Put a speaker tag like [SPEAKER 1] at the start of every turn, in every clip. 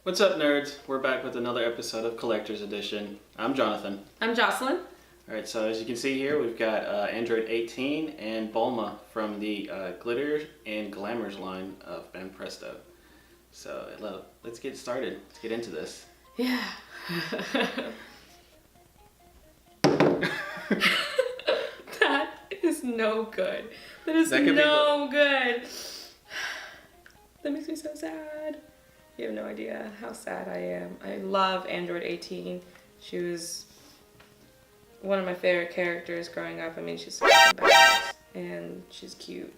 [SPEAKER 1] What's up, nerds? We're back with another episode of Collector's Edition. I'm Jonathan.
[SPEAKER 2] I'm Jocelyn.
[SPEAKER 1] Alright, so as you can see here, we've got Android 18 and Bulma from the Glitter and Glamours line of Banpresto. So let's get started. Let's get into this.
[SPEAKER 2] Yeah. That is no good. That is no good. That makes me so sad. You have no idea how sad I am. I love Android 18. She was one of my favorite characters growing up. I mean, she's so badass and she's cute.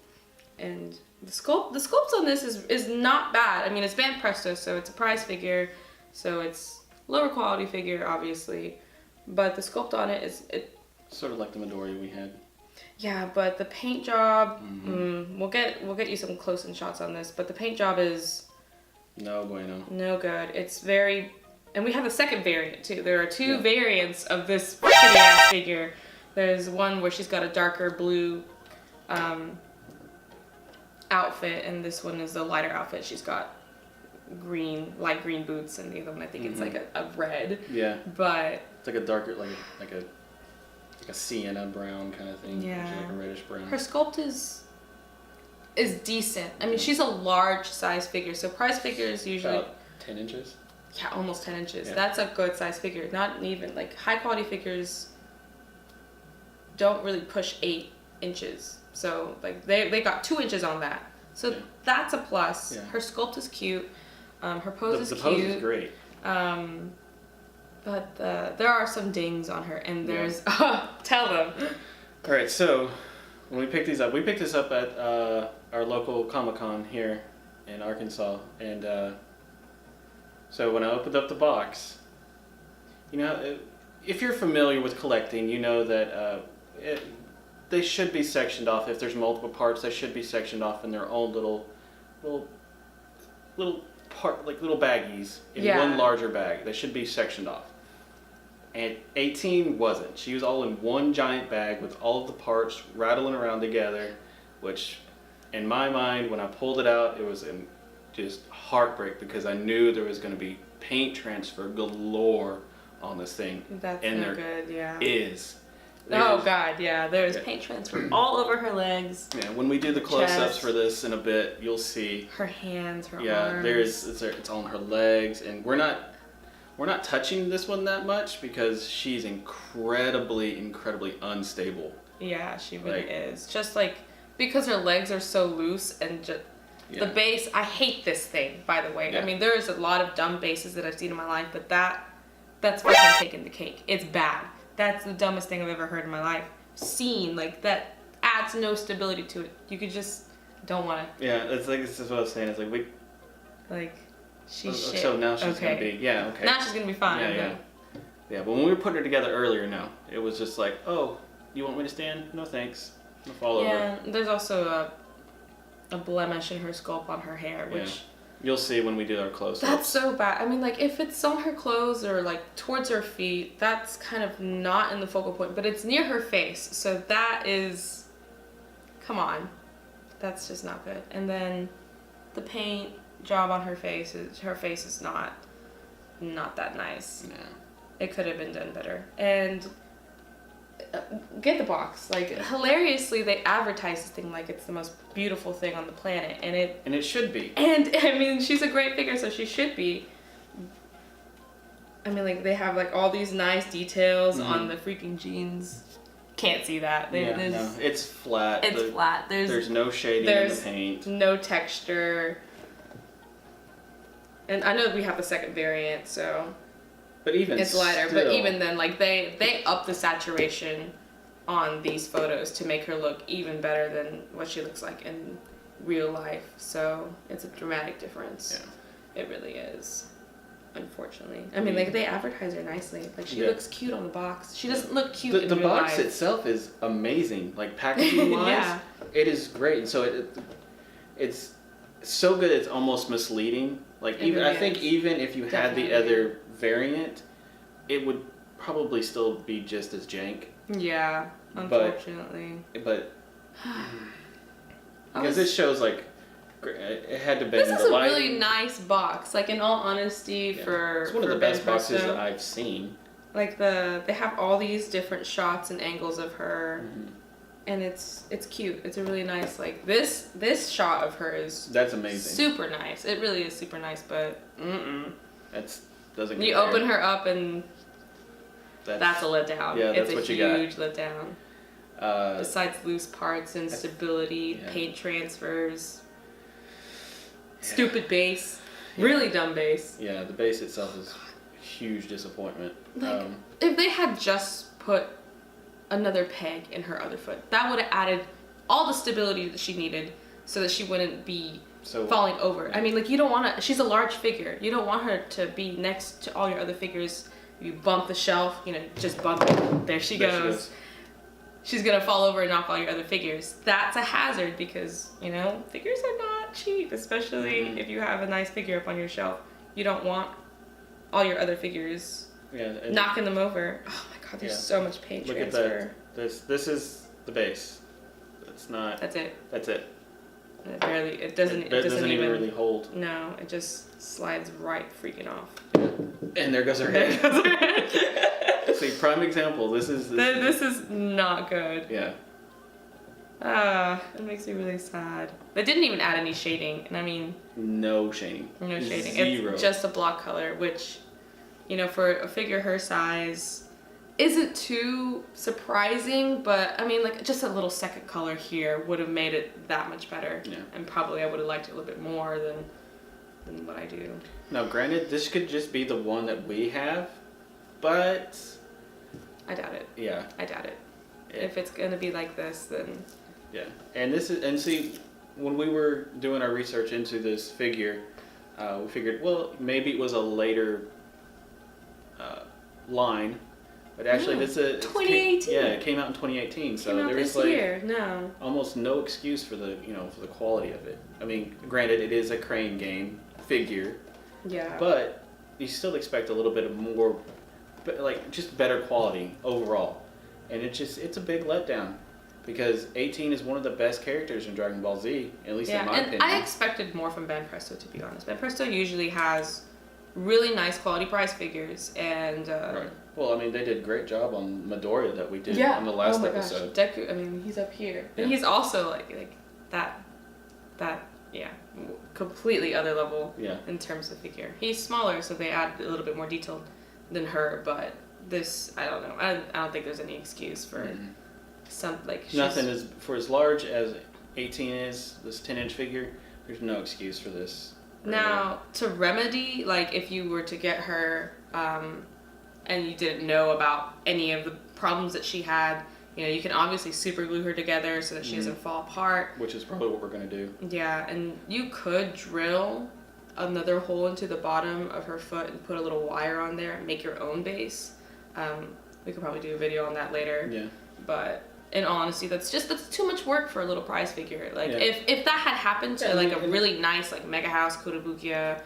[SPEAKER 2] And the sculpts on this is not bad. I mean, it's Banpresto, so it's a prize figure, so it's lower quality figure, obviously. But the sculpt on it is
[SPEAKER 1] sort of like the Midori we had.
[SPEAKER 2] Yeah, but the paint job, we'll get you some close-in shots on this, but the paint job is
[SPEAKER 1] no bueno.
[SPEAKER 2] No good. It's very, and we have a second variant too. There are two variants of this shitty-ass figure. There's one where she's got a darker blue outfit, and this one is the lighter outfit. She's got light green boots, and the other one I think it's like a red.
[SPEAKER 1] Yeah.
[SPEAKER 2] But
[SPEAKER 1] it's like a darker, like a sienna brown kind of thing.
[SPEAKER 2] Yeah.
[SPEAKER 1] Like a reddish brown.
[SPEAKER 2] Her sculpt is decent. I mean, she's a large size figure, so prize figures usually
[SPEAKER 1] about 10 inches.
[SPEAKER 2] Yeah, almost 10 inches.
[SPEAKER 1] Yeah.
[SPEAKER 2] That's a good size figure. Not even like high quality figures don't really push 8 inches. So like they got 2 inches on that. So that's a plus.
[SPEAKER 1] Yeah.
[SPEAKER 2] Her sculpt is cute. Her pose is
[SPEAKER 1] the
[SPEAKER 2] cute.
[SPEAKER 1] pose is great.
[SPEAKER 2] But there are some dings on her, and there's tell them.
[SPEAKER 1] All right, so when we picked these up, we picked this up at our local Comic-Con here in Arkansas, and so when I opened up the box, you know, if you're familiar with collecting, you know that they should be sectioned off. If there's multiple parts, they should be sectioned off in their own little part, like little baggies in one larger bag. They should be sectioned off. And 18 wasn't. She was all in one giant bag with all of the parts rattling around together, which in my mind, when I pulled it out, it was just heartbreak because I knew there was going to be paint transfer galore on this thing.
[SPEAKER 2] That's
[SPEAKER 1] and
[SPEAKER 2] no good, yeah.
[SPEAKER 1] There's
[SPEAKER 2] God, yeah. There's paint transfer all over her legs.
[SPEAKER 1] Yeah, when we do the close-ups for this in a bit, you'll see
[SPEAKER 2] her hands, her arms.
[SPEAKER 1] Yeah, it's on her legs, and we're not touching this one that much because she's incredibly unstable.
[SPEAKER 2] Yeah, she really is. Just like because her legs are so loose and just the base. I hate this thing, by the way. Yeah. I mean, there's a lot of dumb bases that I've seen in my life, but that's fucking taking the cake. It's bad. That's the dumbest thing I've ever heard in my life. Like that adds no stability to it. You could just don't want it.
[SPEAKER 1] Yeah, it's like this is what I was saying. It's like
[SPEAKER 2] she's shit.
[SPEAKER 1] So now she's gonna be okay.
[SPEAKER 2] Now she's gonna be fine.
[SPEAKER 1] Yeah. But when we were putting her together earlier, no, it was just like, oh, you want me to stand? No thanks. I'm gonna fall over.
[SPEAKER 2] Yeah. There's also a blemish in her sculpt on her hair, which.
[SPEAKER 1] You'll see when we do our close-ups.
[SPEAKER 2] That's so bad. I mean, like, if it's on her clothes or, like, towards her feet, that's kind of not in the focal point. But it's near her face, so that is... Come on. That's just not good. And then the paint job on her face is not that nice.
[SPEAKER 1] Yeah.
[SPEAKER 2] It could have been done better. And... get the box. Like, hilariously, they advertise this thing like it's the most beautiful thing on the planet, and
[SPEAKER 1] it should be.
[SPEAKER 2] And I mean, she's a great figure, so she should be. I mean, like they have like all these nice details on the freaking jeans. Can't see that.
[SPEAKER 1] No, it's flat.
[SPEAKER 2] It's flat.
[SPEAKER 1] There's no shading in the paint.
[SPEAKER 2] No texture. And I know we have the second variant, so.
[SPEAKER 1] But even
[SPEAKER 2] it's lighter,
[SPEAKER 1] still,
[SPEAKER 2] but even then, like they up the saturation on these photos to make her look even better than what she looks like in real life. So it's a dramatic difference. Yeah. It really is. Unfortunately, I mean, like they advertise her nicely. Like she looks cute on the box. She doesn't look cute in real life.
[SPEAKER 1] The box itself is amazing. Like packaging wise, it is great. And so it's so good. It's almost misleading. Like I think even if you had the other variant, it would probably still be just as jank.
[SPEAKER 2] Yeah, unfortunately.
[SPEAKER 1] But because this shows like It had to be.
[SPEAKER 2] This is a really nice box. Like in all honesty, for
[SPEAKER 1] it's one of the
[SPEAKER 2] Ben
[SPEAKER 1] best boxes
[SPEAKER 2] Presto.
[SPEAKER 1] that I've seen.
[SPEAKER 2] Like they have all these different shots and angles of her, and it's cute. It's a really nice like this shot of her is
[SPEAKER 1] that's amazing.
[SPEAKER 2] Super nice. It really is super nice, but
[SPEAKER 1] doesn't.
[SPEAKER 2] You open her up and that's a letdown.
[SPEAKER 1] Yeah, that's
[SPEAKER 2] it's
[SPEAKER 1] what
[SPEAKER 2] a
[SPEAKER 1] you got.
[SPEAKER 2] huge letdown. Besides loose parts, instability, paint transfers, stupid bass, really dumb bass.
[SPEAKER 1] Yeah, the bass itself is a huge disappointment.
[SPEAKER 2] Like, if they had just put another peg in her other foot, that would have added all the stability that she needed so that she wouldn't be falling over. I mean, like, you don't want to, she's a large figure. You don't want her to be next to all your other figures. You bump the shelf, just bump it. There she goes. She's going to fall over and knock all your other figures. That's a hazard because, figures are not cheap, especially if you have a nice figure up on your shelf. You don't want all your other figures knocking them over. Oh my god, there's so much paint transfer.
[SPEAKER 1] Look at that. This is the base. It's not.
[SPEAKER 2] That's it.
[SPEAKER 1] That's it.
[SPEAKER 2] It doesn't even
[SPEAKER 1] really hold.
[SPEAKER 2] No, it just slides right freaking off.
[SPEAKER 1] And there goes her head. See, prime example. This is
[SPEAKER 2] not good.
[SPEAKER 1] Yeah.
[SPEAKER 2] It makes me really sad. They didn't even add any shading, and I mean.
[SPEAKER 1] No shading.
[SPEAKER 2] No shading.
[SPEAKER 1] Zero.
[SPEAKER 2] It's just a block color, which, for a figure her size, isn't too surprising, but I mean, like, just a little second color here would have made it that much better.
[SPEAKER 1] Yeah.
[SPEAKER 2] And probably I would have liked it a little bit more than what I do.
[SPEAKER 1] Now, granted, this could just be the one that we have, but
[SPEAKER 2] I doubt it.
[SPEAKER 1] Yeah.
[SPEAKER 2] I doubt it. If it's gonna be like this, then.
[SPEAKER 1] Yeah, and see, when we were doing our research into this figure, we figured, well, maybe it was a later line. But actually, this is
[SPEAKER 2] 2018.
[SPEAKER 1] It came out in 2018, so there was almost no excuse for the for the quality of it. I mean, granted, it is a Crane game figure, but you still expect a little bit of more, like just better quality overall, and it's a big letdown because 18 is one of the best characters in Dragon Ball Z, at least in my opinion.
[SPEAKER 2] I expected more from Ben Presto, to be honest. Ben Presto usually has really nice quality prize figures, and
[SPEAKER 1] right. Well, I mean, they did a great job on Midoriya that we did on the last episode.
[SPEAKER 2] Gosh. Deku, I mean, he's up here. And he's also like that, completely other level in terms of figure. He's smaller, so they add a little bit more detail than her, but this, I don't know. I don't think there's any excuse for
[SPEAKER 1] nothing is, for as large as 18 is, this 10-inch figure, there's no excuse for this.
[SPEAKER 2] Now, to remedy, like, if you were to get her, and you didn't know about any of the problems that she had, you can obviously super glue her together so that she doesn't fall apart.
[SPEAKER 1] Which is probably what we're going to do.
[SPEAKER 2] Yeah, and you could drill another hole into the bottom of her foot and put a little wire on there and make your own base. We could probably do a video on that later. Yeah. But in all honesty, that's too much work for a little prize figure. Like, if that had happened to like a really nice like Mega House Kotobukiya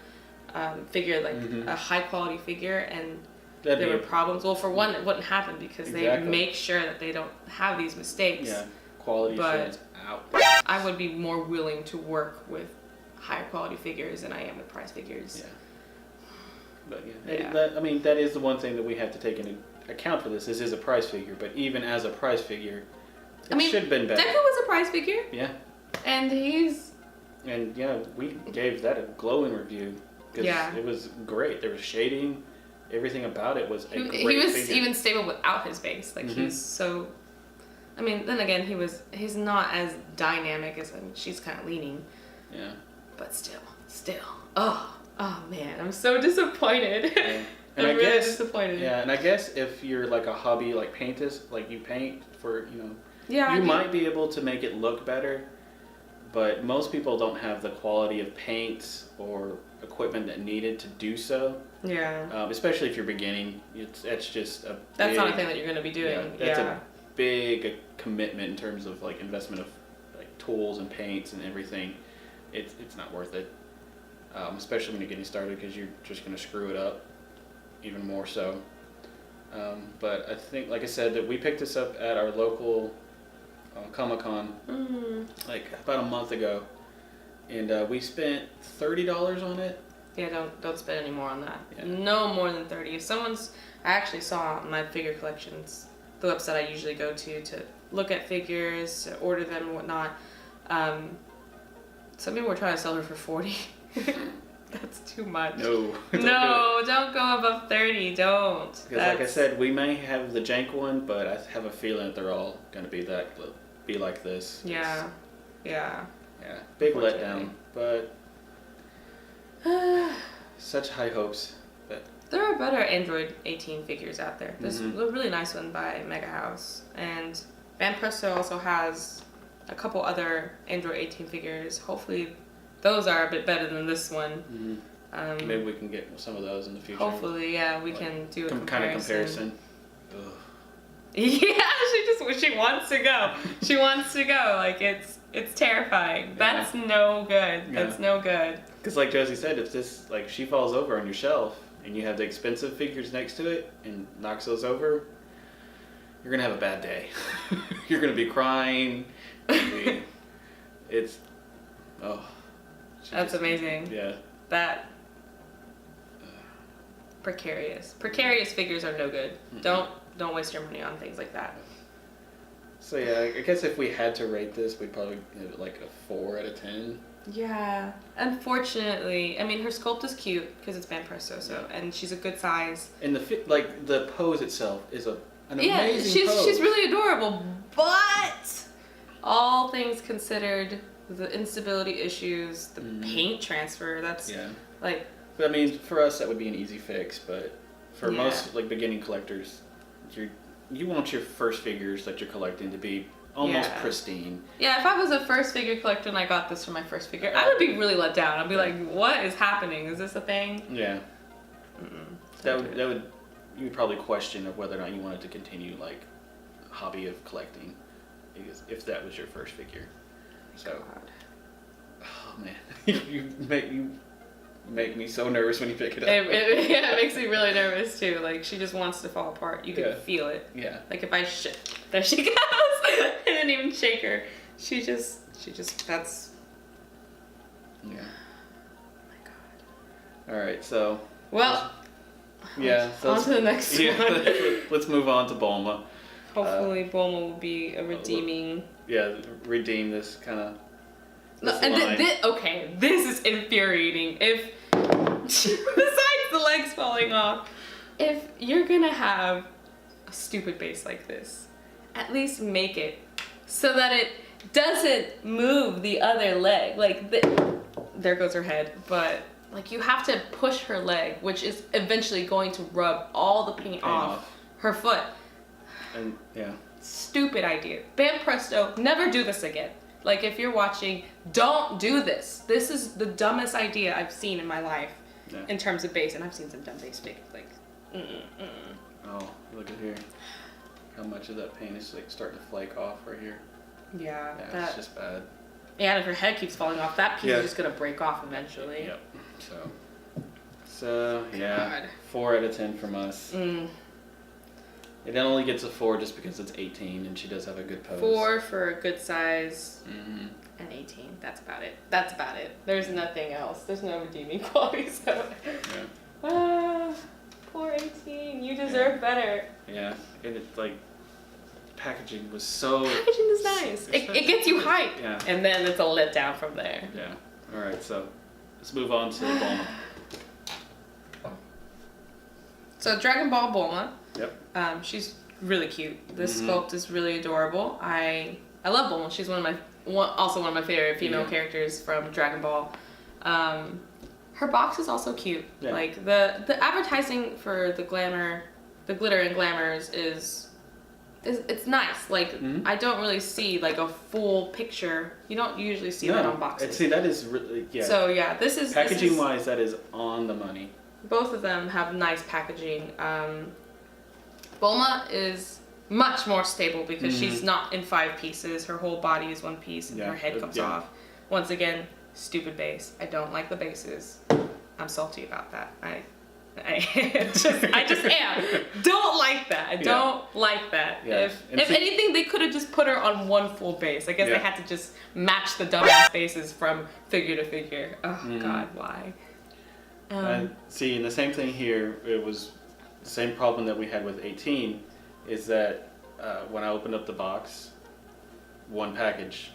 [SPEAKER 2] figure, like a high quality figure, and there were problems. Well, for one, it wouldn't happen because they make sure that they don't have these mistakes.
[SPEAKER 1] Yeah, quality assurance out.
[SPEAKER 2] I would be more willing to work with higher quality figures than I am with prize figures.
[SPEAKER 1] Yeah. But I mean, that is the one thing that we have to take into account for this. This is a prize figure, but even as a prize figure, it should have been better.
[SPEAKER 2] Deku was a prize figure.
[SPEAKER 1] Yeah.
[SPEAKER 2] And
[SPEAKER 1] we gave that a glowing review because it was great. There was shading. Everything about it was a great figure. He was
[SPEAKER 2] even stable without his base. Like, he's so... I mean, then again, he's not as dynamic as... she's kind of leaning.
[SPEAKER 1] Yeah.
[SPEAKER 2] But still. Oh, man. I'm so disappointed.
[SPEAKER 1] Yeah. And
[SPEAKER 2] I'm really disappointed.
[SPEAKER 1] Yeah, and I guess if you're like a hobby, like paintist, like you paint for,
[SPEAKER 2] you
[SPEAKER 1] might be able to make it look better, but most people don't have the quality of paint or equipment that needed to do so.
[SPEAKER 2] Yeah.
[SPEAKER 1] Especially if you're beginning, that's just a
[SPEAKER 2] that's not a thing that you're going to be doing.
[SPEAKER 1] That's a big commitment in terms of like investment of like tools and paints and everything. It's not worth it, especially when you're getting started because you're just going to screw it up even more so. But I think, like I said, that we picked this up at our local Comic-Con like about a month ago, and we spent $30 on it.
[SPEAKER 2] Yeah, don't spend any more on that.
[SPEAKER 1] Yeah.
[SPEAKER 2] No more than 30. If someone's, I actually saw my figure collections, the website I usually go to look at figures, to order them and whatnot. Some people were trying to sell her for 40. That's too much.
[SPEAKER 1] No.
[SPEAKER 2] Don't go above 30. Don't.
[SPEAKER 1] Because like I said, we may have the jank one, but I have a feeling that they're all going to be like this.
[SPEAKER 2] Yeah. Yeah.
[SPEAKER 1] Yeah. Big letdown, but such high hopes. But
[SPEAKER 2] there are better Android 18 figures out there. There's a really nice one by Mega House, and Van Presto also has a couple other Android 18 figures. Hopefully those are a bit better than this one.
[SPEAKER 1] Maybe we can get some of those in the future.
[SPEAKER 2] Hopefully, yeah, we can do a comparison.
[SPEAKER 1] Kind of comparison. Ugh.
[SPEAKER 2] Yeah, she wants to go. She wants to go. Like it's terrifying. That's no good. That's no good.
[SPEAKER 1] Because like Josie said, if this she falls over on your shelf and you have the expensive figures next to it and knocks those over, you're gonna have a bad day. You're gonna be crying. It's
[SPEAKER 2] that's amazing.
[SPEAKER 1] Yeah.
[SPEAKER 2] That precarious figures are no good. Don't waste your money on things like that.
[SPEAKER 1] So yeah, I guess if we had to rate this, we'd probably give it like a 4 out of 10.
[SPEAKER 2] Yeah. Unfortunately, I mean her sculpt is cute because it's Van Presto, and she's a good size.
[SPEAKER 1] And the pose itself is an amazing pose.
[SPEAKER 2] She's really adorable, but all things considered, the instability issues, the paint transfer, that's like.
[SPEAKER 1] But I mean, for us that would be an easy fix, but for most beginning collectors, you want your first figures that you're collecting to be almost pristine. Yeah,
[SPEAKER 2] if I was a first figure collector and I got this for my first figure, I would be really let down. I'd be like, what is happening? Is this a thing?
[SPEAKER 1] Yeah. That would you would probably question of whether or not you wanted to continue a hobby of collecting, if that was your first figure. So, oh man, you make me so nervous when you pick it up.
[SPEAKER 2] It makes me really nervous too. Like she just wants to fall apart. You can feel it.
[SPEAKER 1] Yeah.
[SPEAKER 2] Like if I there she goes. I didn't even shake her. She just that's.
[SPEAKER 1] Yeah.
[SPEAKER 2] Oh my god.
[SPEAKER 1] All right, so.
[SPEAKER 2] Well.
[SPEAKER 1] Yeah. So
[SPEAKER 2] on to the next one.
[SPEAKER 1] Let's move on to Bulma.
[SPEAKER 2] Hopefully, Bulma will be a redeeming.
[SPEAKER 1] Redeem this kind of.
[SPEAKER 2] Okay, this is infuriating. If besides the legs falling off, if you're gonna have a stupid base like this, at least make it so that it doesn't move the other leg. There goes her head, but you have to push her leg, which is eventually going to rub all the paint off her foot.
[SPEAKER 1] And
[SPEAKER 2] Stupid idea. Van Presto, never do this again. If you're watching, don't do this. This is the dumbest idea I've seen in my life in terms of base, and I've seen some dumb base figures.
[SPEAKER 1] Oh, look at here. How much of that paint is starting to flake off right here.
[SPEAKER 2] Yeah,
[SPEAKER 1] it's just bad.
[SPEAKER 2] Yeah, and if her head keeps falling off, that piece is just gonna break off eventually.
[SPEAKER 1] Yep. So yeah, 4 out of 10 from us. It only gets a 4 just because it's 18 and she does have a good pose. 4
[SPEAKER 2] for a good size and 18. That's about it. There's nothing else. There's no redeeming quality. So, poor 18. You deserve better.
[SPEAKER 1] Yeah, and it's packaging was
[SPEAKER 2] nice. It gets you hyped.
[SPEAKER 1] Yeah.
[SPEAKER 2] And then it's a letdown from there.
[SPEAKER 1] Yeah. All right. So let's move on to Bulma.
[SPEAKER 2] So Dragon Ball Bulma.
[SPEAKER 1] Yep.
[SPEAKER 2] She's really cute. This sculpt is really adorable. I love Bulma. She's also one of my favorite female characters from Dragon Ball. Her box is also cute.
[SPEAKER 1] Yeah.
[SPEAKER 2] The advertising for the glitter and glamours is it's nice. I don't really see a full picture. You don't usually see that on boxes.
[SPEAKER 1] See, that is really So
[SPEAKER 2] this is
[SPEAKER 1] packaging wise, that is on the money.
[SPEAKER 2] Both of them have nice packaging. Bulma is much more stable because she's not in 5 pieces. Her whole body is 1 piece and her head comes off. Once again, stupid base. I don't like the bases. I'm salty about that. I just am. Don't like that. I don't like that.
[SPEAKER 1] Yeah.
[SPEAKER 2] If anything, they could have just put her on one full base. I guess they had to just match the dumbass bases from figure to figure. Oh God, why?
[SPEAKER 1] See, and the same thing here. It was the same problem that we had with 18. Is that when I opened up the box, one package,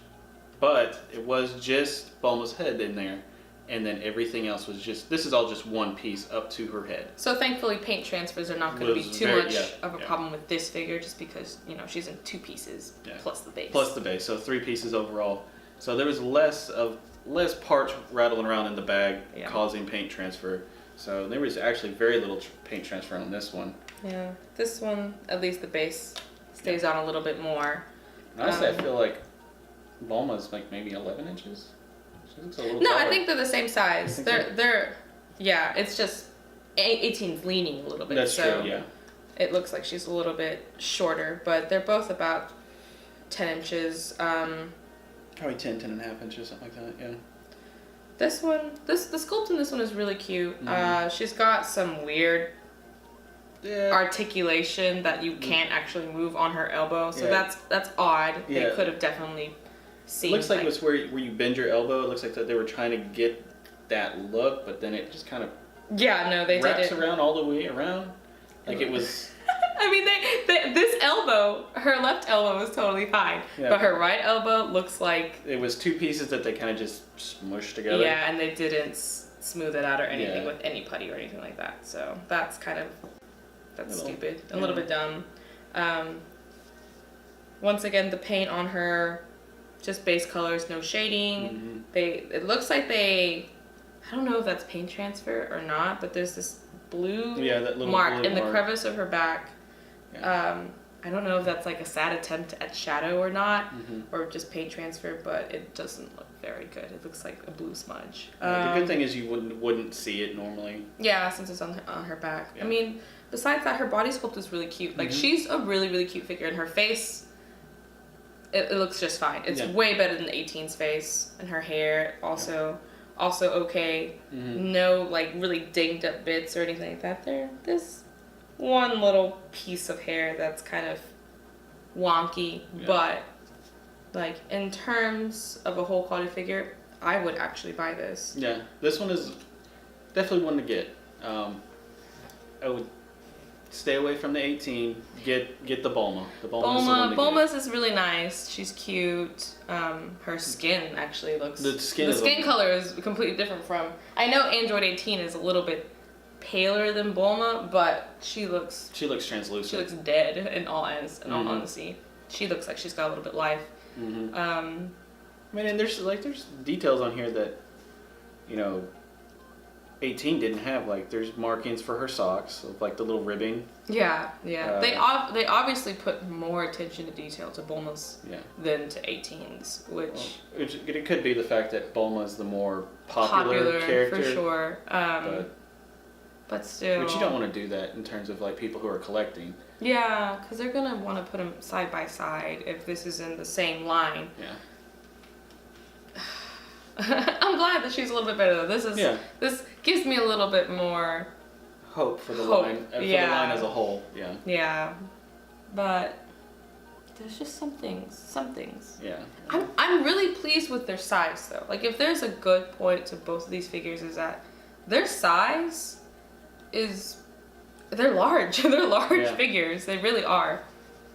[SPEAKER 1] but it was just Bulma's head in there. And then everything else was just, this is all just one piece up to her head.
[SPEAKER 2] So thankfully paint transfers are not going to be too much of a problem with this figure, just because, you know, she's in 2 pieces plus the base.
[SPEAKER 1] Plus the base, so 3 pieces overall. So there was less parts rattling around in the bag causing paint transfer. So there was actually very little paint transfer on this one.
[SPEAKER 2] Yeah, this one, at least the base stays on a little bit more.
[SPEAKER 1] Honestly, I feel like Bulma's like maybe 11 inches.
[SPEAKER 2] No, taller. I think they're the same size. They're it's just 18's leaning a little bit.
[SPEAKER 1] That's true, yeah.
[SPEAKER 2] It looks like she's a little bit shorter, but they're both about 10 inches.
[SPEAKER 1] Probably 10 and a half inches, something like that, yeah.
[SPEAKER 2] This one, the sculpt in this one is really cute. She's got some weird articulation that you can't actually move on her elbow, so that's odd. They could have definitely seen.
[SPEAKER 1] Looks like it was where you bend your elbow. It looks like that they were trying to get that look, but then it just kind of
[SPEAKER 2] they
[SPEAKER 1] wraps
[SPEAKER 2] did it
[SPEAKER 1] around all the way around. Like it was.
[SPEAKER 2] I mean, this elbow, her left elbow was totally fine, but her right elbow looks like
[SPEAKER 1] it was 2 pieces that they kind of just smushed together.
[SPEAKER 2] Yeah, and they didn't smooth it out or anything with any putty or anything like that. So that's kind of stupid, a little bit dumb. Once again, the paint on her, just base colors, no shading. It looks like I don't know if that's paint transfer or not, but there's this blue
[SPEAKER 1] that little
[SPEAKER 2] mark
[SPEAKER 1] blue
[SPEAKER 2] in the crevice of her back. I don't know if that's like a sad attempt at shadow or not, or just paint transfer, but it doesn't look very good. It looks like a blue smudge.
[SPEAKER 1] The good thing is you wouldn't see it normally.
[SPEAKER 2] Yeah, since it's on her back. I mean, besides that, her body sculpt is really cute. Like, she's a really, really cute figure, and her face, it looks just fine. It's way better than 18's face, and her hair also okay. No like really dinged up bits or anything like that. There's one little piece of hair that's kind of wonky, but like in terms of a whole quality figure, I would actually buy this.
[SPEAKER 1] Yeah, this one is definitely one to get. I would stay away from the 18. Get the Bulma. The
[SPEAKER 2] Bulma's is really nice. She's cute. Her skin actually looks. The skin color is completely different from. I know Android 18 is a little bit paler than Bulma, but she looks
[SPEAKER 1] translucent.
[SPEAKER 2] She looks dead in all honesty. She looks like she's got a little bit of life.
[SPEAKER 1] I mean, and there's details on here that, 18 didn't have. Like, there's markings for her socks of like the little ribbing.
[SPEAKER 2] Yeah. They obviously put more attention to detail to Bulma's than to 18's, which
[SPEAKER 1] it could be the fact that Bulma's the more popular character
[SPEAKER 2] for sure. But still.
[SPEAKER 1] But you don't want to do that in terms of like people who are collecting.
[SPEAKER 2] Yeah, because they're gonna want to put them side by side if this is in the same line.
[SPEAKER 1] Yeah.
[SPEAKER 2] I'm glad that she's a little bit better though. This gives me a little bit more
[SPEAKER 1] hope for the line. For the line as a whole. Yeah.
[SPEAKER 2] Yeah, but there's just some things.
[SPEAKER 1] Yeah.
[SPEAKER 2] I'm really pleased with their size though. Like, if there's a good point to both of these figures, is that their size is, they're large. They're large figures. They really are.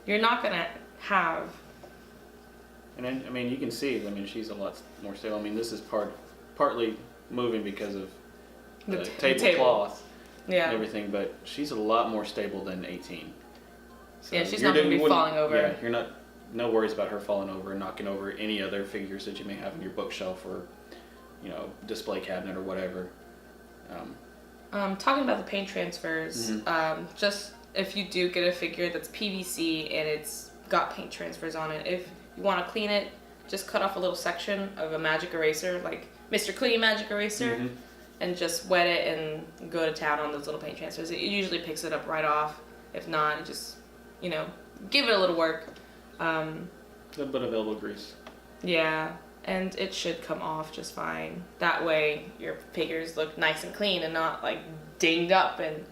[SPEAKER 2] You're not gonna have.
[SPEAKER 1] And then, I mean, you can see. I mean, she's a lot more stable. I mean, this is partly moving because of the tablecloth and everything, but she's a lot more stable than 18. So
[SPEAKER 2] she's not going to be falling over.
[SPEAKER 1] Yeah, you're not. No worries about her falling over and knocking over any other figures that you may have in your bookshelf or, display cabinet or whatever.
[SPEAKER 2] Talking about the paint transfers, just if you do get a figure that's PVC and it's got paint transfers on it, if you want to clean it, just cut off a little section of a magic eraser, like Mr. Clean magic eraser, and just wet it and go to town on those little paint transfers. It usually picks it up right off. If not, just, give it a little work.
[SPEAKER 1] A little bit of elbow grease.
[SPEAKER 2] Yeah, and it should come off just fine. That way your figures look nice and clean and not like dinged up, and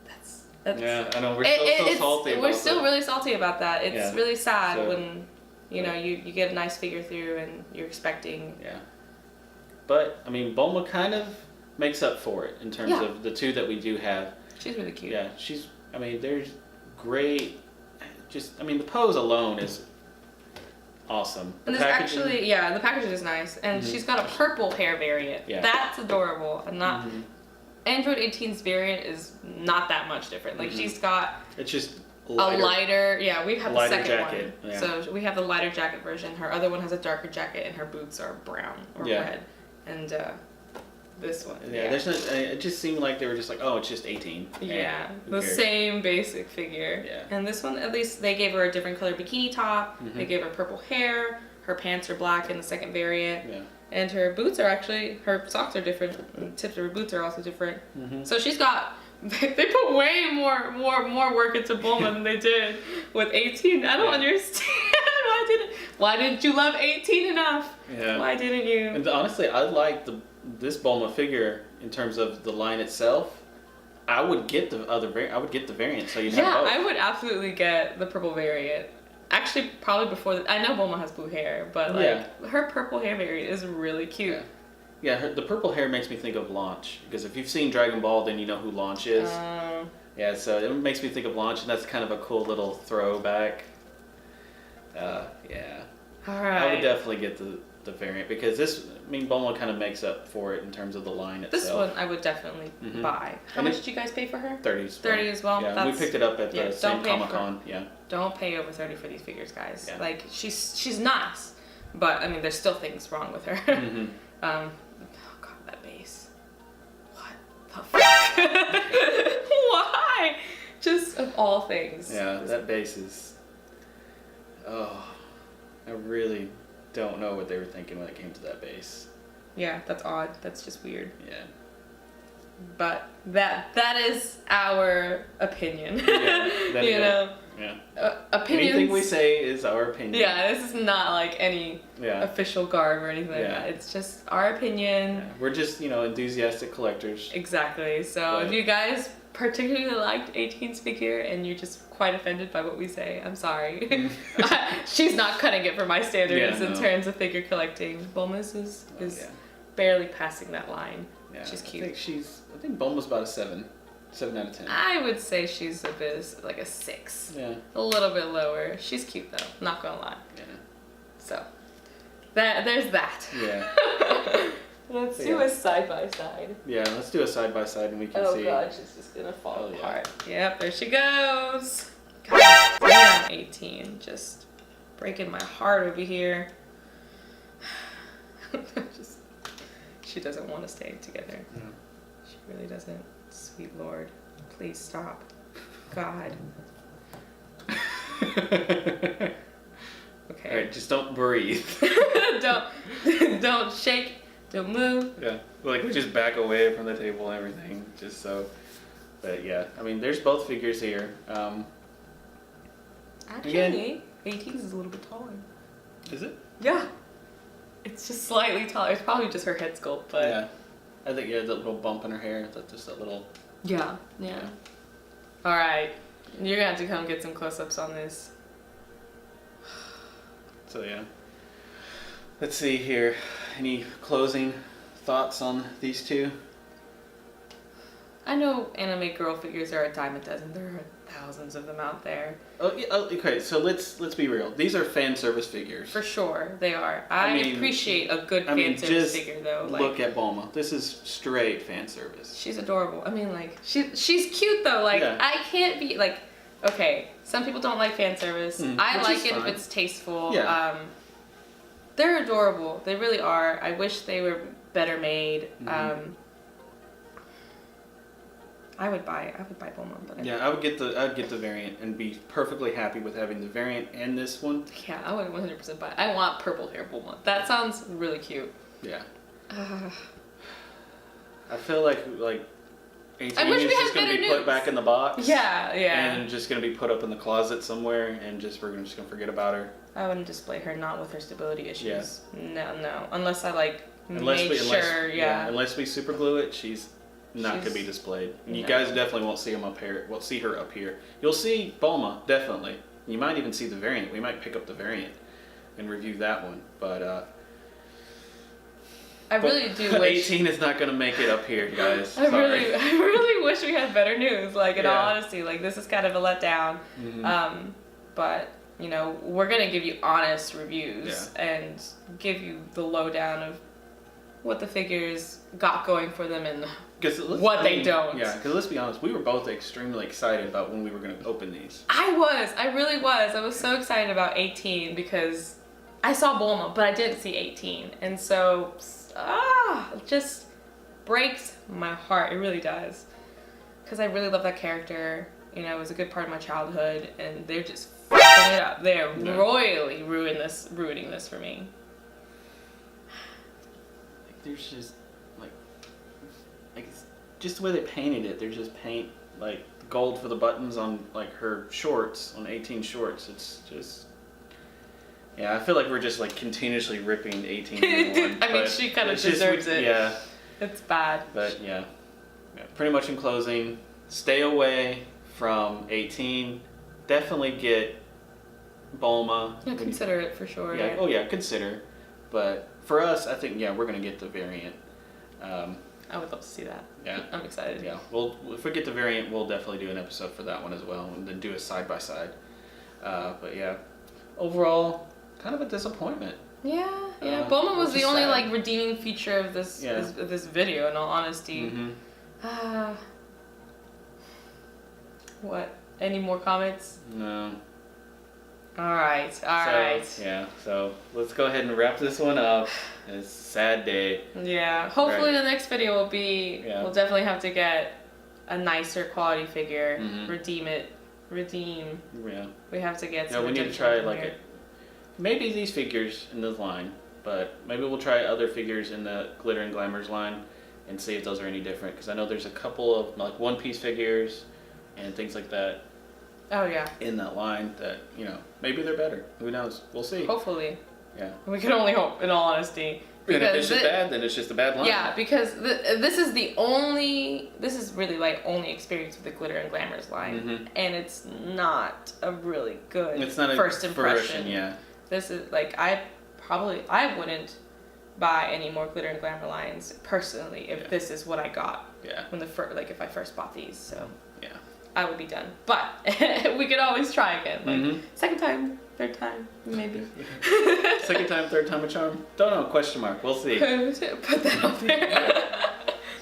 [SPEAKER 2] that's
[SPEAKER 1] yeah, I know, we're still so salty about
[SPEAKER 2] We're still
[SPEAKER 1] that.
[SPEAKER 2] really salty about that. It's really sad
[SPEAKER 1] So,
[SPEAKER 2] when, you know, you get a nice figure through and you're expecting.
[SPEAKER 1] Yeah. But, I mean, Bulma kind of makes up for it in terms of the two that we do have.
[SPEAKER 2] She's really cute.
[SPEAKER 1] Yeah, I mean, there's great, I mean, the pose alone is awesome.
[SPEAKER 2] And this actually, the packaging is nice. And she's got a purple hair variant.
[SPEAKER 1] Yeah.
[SPEAKER 2] That's adorable. And not, Android 18's variant is not that much different. Like, she's got
[SPEAKER 1] it's just
[SPEAKER 2] a lighter, we have the second
[SPEAKER 1] jacket.
[SPEAKER 2] one.
[SPEAKER 1] Yeah.
[SPEAKER 2] So we have the lighter jacket version. Her other one has a darker jacket, and her boots are brown or red. And this one.
[SPEAKER 1] There's no, it just seemed like they were just like, oh, it's just 18.
[SPEAKER 2] Yeah,
[SPEAKER 1] Who
[SPEAKER 2] the
[SPEAKER 1] cares?
[SPEAKER 2] same basic figure.
[SPEAKER 1] Yeah.
[SPEAKER 2] And this one, at least, they gave her a different color bikini top. They gave her purple hair. Her pants are black in the second variant.
[SPEAKER 1] Yeah.
[SPEAKER 2] And her boots are actually, her socks are different. And the tips of her boots are also different. So she's got, they put way more work into Bulma than they did with 18. I don't understand. Why didn't you love 18 enough?
[SPEAKER 1] Yeah.
[SPEAKER 2] Why didn't you?
[SPEAKER 1] And honestly, I like this Bulma figure in terms of the line itself. I would get the other variant. I would get the variant, so you have both.
[SPEAKER 2] I would absolutely get the purple variant. Actually, probably before. I know Bulma has blue hair, but like her purple hair variant is really cute.
[SPEAKER 1] Yeah, the purple hair makes me think of Launch, because if you've seen Dragon Ball, then you know who Launch is. Yeah, so it makes me think of Launch, and that's kind of a cool little throwback. Yeah.
[SPEAKER 2] All right.
[SPEAKER 1] I would definitely get the variant, because Bulma kind of makes up for it in terms of the line itself.
[SPEAKER 2] This one I would definitely buy. How much did you guys pay for her?
[SPEAKER 1] 30
[SPEAKER 2] as well.
[SPEAKER 1] Yeah, we picked it up at the same Comic-Con.
[SPEAKER 2] Don't pay over 30 for these figures, guys.
[SPEAKER 1] Yeah.
[SPEAKER 2] Like, she's nice, but I mean, there's still things wrong with her. Oh god, that base. What the fuck? Why? Just of all things.
[SPEAKER 1] Yeah, that base is. Oh, I really don't know what they were thinking when it came to that base.
[SPEAKER 2] Yeah, that's odd. That's just weird.
[SPEAKER 1] Yeah.
[SPEAKER 2] But that is our opinion.
[SPEAKER 1] Yeah,
[SPEAKER 2] you know.
[SPEAKER 1] Yeah.
[SPEAKER 2] Opinions.
[SPEAKER 1] Anything we say is our opinion.
[SPEAKER 2] Yeah, this is not like any official garb or anything like that. It's just our opinion.
[SPEAKER 1] Yeah. We're just, enthusiastic collectors.
[SPEAKER 2] Exactly. So if you guys particularly liked 18's figure and you're just quite offended by what we say, I'm sorry. She's not cutting it for my standards in terms of figure collecting. Bulma's is barely passing that line.
[SPEAKER 1] Yeah,
[SPEAKER 2] she's cute.
[SPEAKER 1] I think Bulma's about a 7 out of 10.
[SPEAKER 2] I would say she's a bit like a 6.
[SPEAKER 1] Yeah.
[SPEAKER 2] A little bit lower. She's cute though, not gonna lie.
[SPEAKER 1] Yeah.
[SPEAKER 2] So there's that.
[SPEAKER 1] Yeah.
[SPEAKER 2] Let's do a side by side.
[SPEAKER 1] Yeah, let's do a side by side and we can see.
[SPEAKER 2] Oh god, she's just gonna fall apart. Yep, there she goes. God damn, 18. Just breaking my heart over here. She doesn't want to stay together.
[SPEAKER 1] No.
[SPEAKER 2] She really doesn't. Sweet Lord, please stop. God. Okay.
[SPEAKER 1] Alright, just don't breathe.
[SPEAKER 2] don't shake. Don't move.
[SPEAKER 1] Yeah, like we just back away from the table and everything, just so. But yeah, I mean, there's both figures here.
[SPEAKER 2] Actually, 18 is a little bit taller.
[SPEAKER 1] Is it?
[SPEAKER 2] Yeah. It's just slightly taller. It's probably just her head sculpt, but.
[SPEAKER 1] Yeah. I think that little bump in her hair, just that little.
[SPEAKER 2] Yeah. All right, you're gonna have to come get some close-ups on this.
[SPEAKER 1] So yeah. Let's see here. Any closing thoughts on these two?
[SPEAKER 2] I know anime girl figures are a dime a dozen. There are thousands of them out there.
[SPEAKER 1] Oh, yeah, okay. So let's be real. These are fan service figures.
[SPEAKER 2] For sure, they are. I appreciate a good fan service figure, though.
[SPEAKER 1] Look at Bulma. This is straight fan service.
[SPEAKER 2] She's adorable. I mean, like she's cute though. Like I can't be like, okay. Some people don't like fan service. I like it if it's tasteful.
[SPEAKER 1] Yeah.
[SPEAKER 2] They're adorable. They really are. I wish they were better made. I would buy Bulma, but
[SPEAKER 1] I'd get the variant and be perfectly happy with having the variant and this one.
[SPEAKER 2] Yeah, I would 100% buy it. I want purple hair Bulma. That sounds really cute.
[SPEAKER 1] Yeah. I feel like 18 is just gonna be put back in the box.
[SPEAKER 2] Yeah.
[SPEAKER 1] And just gonna be put up in the closet somewhere, and we're just gonna forget about her.
[SPEAKER 2] I wouldn't display her not with her stability issues.
[SPEAKER 1] Yeah.
[SPEAKER 2] No. Unless I
[SPEAKER 1] Unless we
[SPEAKER 2] super glue it,
[SPEAKER 1] not going to be
[SPEAKER 2] She's-
[SPEAKER 1] displayed. And you
[SPEAKER 2] No.
[SPEAKER 1] guys definitely won't see him up here. Won't see her up here. You'll see Bulma, definitely. You might even see the variant. We might pick up the variant and review that one. But
[SPEAKER 2] I really do wish.
[SPEAKER 1] 18 is not going to make it up here, guys.
[SPEAKER 2] I
[SPEAKER 1] Sorry.
[SPEAKER 2] really wish we had better news. Like, in all
[SPEAKER 1] Yeah.
[SPEAKER 2] honesty, like, this is kind of a letdown.
[SPEAKER 1] Mhm.
[SPEAKER 2] But, you know, we're going to give you honest reviews and give you the lowdown of what the figures got going for them and what they don't.
[SPEAKER 1] Yeah, because let's be honest, we were both extremely excited about when we were going to open these.
[SPEAKER 2] I really was. I was so excited about 18 because I saw Bulma, but I didn't see 18. And so, it just breaks my heart. It really does. Because I really love that character. You know, it was a good part of my childhood, and they're just fucking it up. They're royally ruining this for me.
[SPEAKER 1] There's just like it's just the way they painted it. They just paint like gold for the buttons on like her shorts, on 18 shorts. It's just I feel like we're just like continuously ripping 18 everyone.
[SPEAKER 2] I mean, she kind of
[SPEAKER 1] it's just-
[SPEAKER 2] deserves it.
[SPEAKER 1] Yeah,
[SPEAKER 2] It's bad.
[SPEAKER 1] but yeah. Pretty much in closing, stay away from 18. Definitely get Bulma.
[SPEAKER 2] Yeah, consider it for sure.
[SPEAKER 1] Yeah. Oh yeah, consider. But for us, I think we're gonna get the variant.
[SPEAKER 2] I would love to see that.
[SPEAKER 1] Yeah.
[SPEAKER 2] I'm excited.
[SPEAKER 1] Yeah. Well, if we get the variant, we'll definitely do an episode for that one as well, and then do a side by side. But yeah, overall, kind of a disappointment.
[SPEAKER 2] Yeah. Bulma was
[SPEAKER 1] which
[SPEAKER 2] the
[SPEAKER 1] is
[SPEAKER 2] only
[SPEAKER 1] sad.
[SPEAKER 2] like redeeming feature of this this video. In all honesty.
[SPEAKER 1] Mm-hmm.
[SPEAKER 2] What? Any more comments?
[SPEAKER 1] No.
[SPEAKER 2] All right.
[SPEAKER 1] Yeah. So let's go ahead and wrap this one up. It's a sad day.
[SPEAKER 2] Yeah. Hopefully the next video will be.
[SPEAKER 1] Yeah.
[SPEAKER 2] We'll definitely have to get a nicer quality figure.
[SPEAKER 1] Mhm.
[SPEAKER 2] Redeem.
[SPEAKER 1] Yeah.
[SPEAKER 2] We have to get.
[SPEAKER 1] Yeah.
[SPEAKER 2] some
[SPEAKER 1] We need to
[SPEAKER 2] redemption
[SPEAKER 1] try
[SPEAKER 2] from
[SPEAKER 1] like
[SPEAKER 2] here.
[SPEAKER 1] maybe these figures in this line, but maybe we'll try other figures in the Glitter and Glamours line and see if those are any different. Because I know there's a couple of like One Piece figures and things like that
[SPEAKER 2] Oh yeah.
[SPEAKER 1] in that line that maybe they're better. Who knows? We'll see.
[SPEAKER 2] Hopefully.
[SPEAKER 1] Yeah.
[SPEAKER 2] We can only hope. In all honesty.
[SPEAKER 1] And if it's
[SPEAKER 2] Because
[SPEAKER 1] just bad, then it's just a bad line.
[SPEAKER 2] Yeah, because this is really like only experience with the Glitter and Glamours line,
[SPEAKER 1] Mhm.
[SPEAKER 2] and it's not a really good
[SPEAKER 1] It's not a
[SPEAKER 2] first impression.
[SPEAKER 1] Yeah.
[SPEAKER 2] This is like I wouldn't buy any more Glitter and Glamour lines personally if this is what I got
[SPEAKER 1] Yeah.
[SPEAKER 2] when if I first bought these. So
[SPEAKER 1] Yeah.
[SPEAKER 2] I would be done, but we could always try again. Like
[SPEAKER 1] Mhm.
[SPEAKER 2] second time, third time, maybe.
[SPEAKER 1] Second time, third time a charm? Don't know. Question mark. We'll see.
[SPEAKER 2] Put that up there.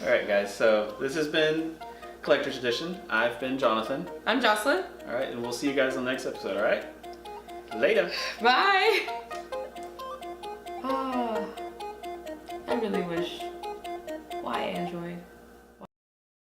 [SPEAKER 1] All right, guys. So this has been Collector's Edition. I've been Jonathan.
[SPEAKER 2] I'm Jocelyn.
[SPEAKER 1] All right, and we'll see you guys on the next episode. All right. Later.
[SPEAKER 2] Bye. I really wish. Why Android?